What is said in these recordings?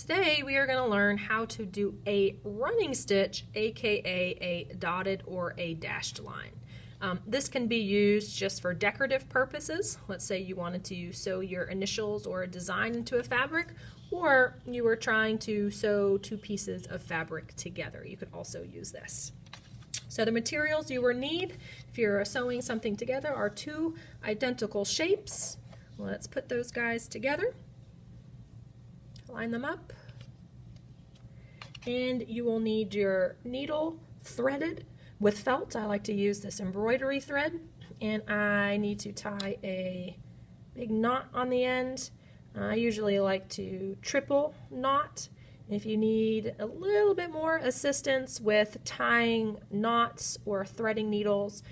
Today we are going to learn how to do a running stitch, aka a dotted or a dashed line. This can be used just for decorative purposes. Let's say you wanted to sew your initials or a design into a fabric, or you were trying to sew two pieces of fabric together. You could also use this. So the materials you will need if you're sewing something together are two identical shapes. Let's put those guys together. Line them up, and you will need your needle threaded with felt. I like to use this embroidery thread, and I need to tie a big knot on the end. I usually like to triple knot. If you need a little bit more assistance with tying knots or threading needles,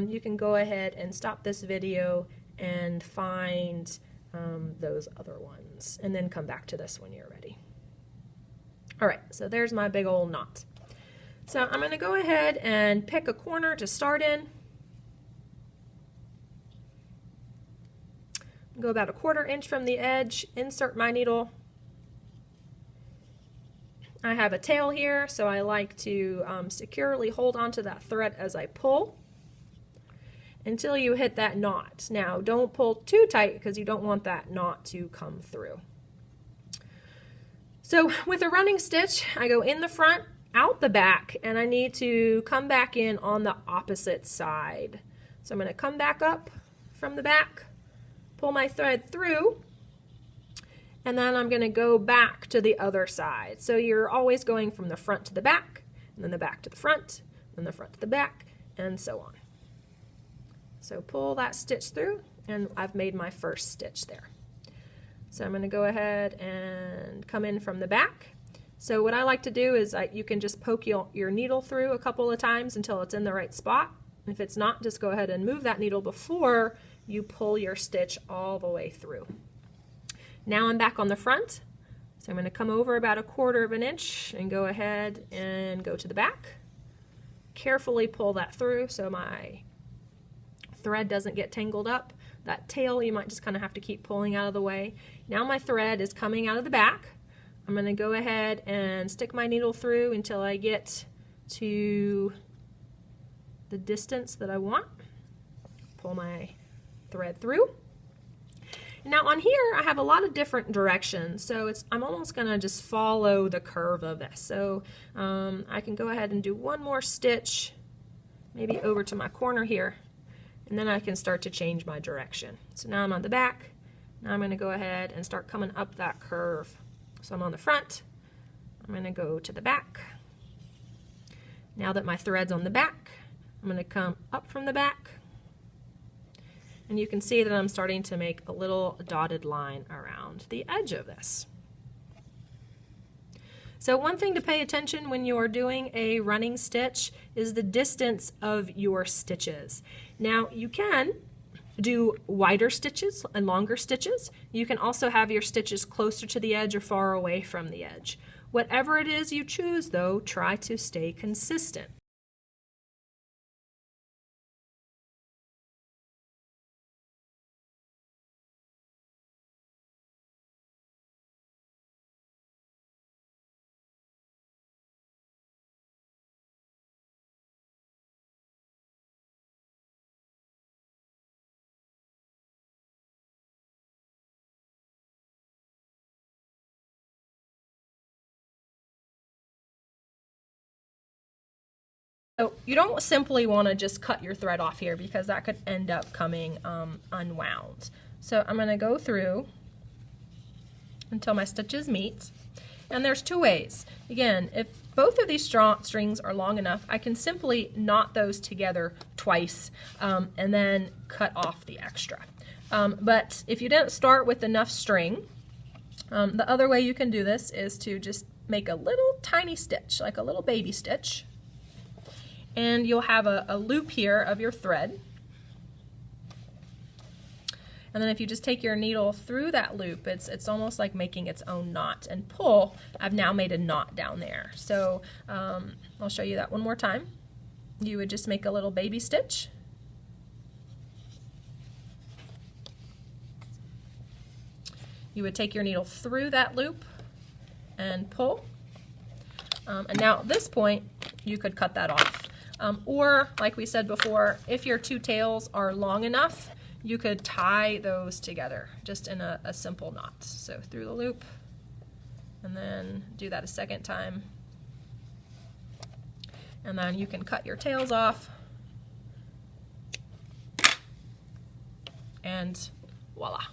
you can go ahead and stop this video and find those other ones, and then come back to this when you're ready. All right, so there's my big old knot. So I'm going to go ahead and pick a corner to start in. Go about 1/4 inch from the edge, insert my needle. I have a tail here, so I like to securely hold onto that thread as I pull until you hit that knot. Now, don't pull too tight because you don't want that knot to come through. So with a running stitch, I go in the front, out the back, and I need to come back in on the opposite side. So I'm going to come back up from the back, pull my thread through, and then I'm going to go back to the other side. So you're always going from the front to the back, and then the back to the front, and the front to the back, and so on. So pull that stitch through, and I've made my first stitch there. So I'm going to go ahead and come in from the back. So what I like to do is you can just poke your needle through a couple of times until it's in the right spot. If it's not, just go ahead and move that needle before you pull your stitch all the way through. Now I'm back on the front. So I'm going to come over about 1/4 inch and go ahead and go to the back. Carefully pull that through so my thread doesn't get tangled up. That tail you might just kind of have to keep pulling out of the way. Now my thread is coming out of the back. I'm going to go ahead and stick my needle through until I get to the distance that I want. Pull my thread through. Now on here I have a lot of different directions, so I'm almost going to just follow the curve of this. So I can go ahead and do one more stitch, maybe over to my corner here, and then I can start to change my direction. So now I'm on the back. Now I'm going to go ahead and start coming up that curve. So I'm on the front. I'm going to go to the back. Now that my thread's on the back, I'm going to come up from the back. And you can see that I'm starting to make a little dotted line around the edge of this. So one thing to pay attention when you are doing a running stitch is the distance of your stitches. Now you can do wider stitches and longer stitches. You can also have your stitches closer to the edge or far away from the edge. Whatever it is you choose though, try to stay consistent. So you don't simply want to just cut your thread off here because that could end up coming unwound. So I'm going to go through until my stitches meet. And there's two ways. Again, if both of these strings are long enough, I can simply knot those together twice and then cut off the extra. But if you didn't start with enough string, the other way you can do this is to just make a little tiny stitch, like a little baby stitch. And you'll have a loop here of your thread. And then if you just take your needle through that loop, it's almost like making its own knot, and pull. I've now made a knot down there. So I'll show you that one more time. You would just make a little baby stitch. You would take your needle through that loop and pull. And now at this point, you could cut that off. Or, like we said before, if your two tails are long enough, you could tie those together just in a simple knot. So through the loop, and then do that a second time. And then you can cut your tails off. And voila.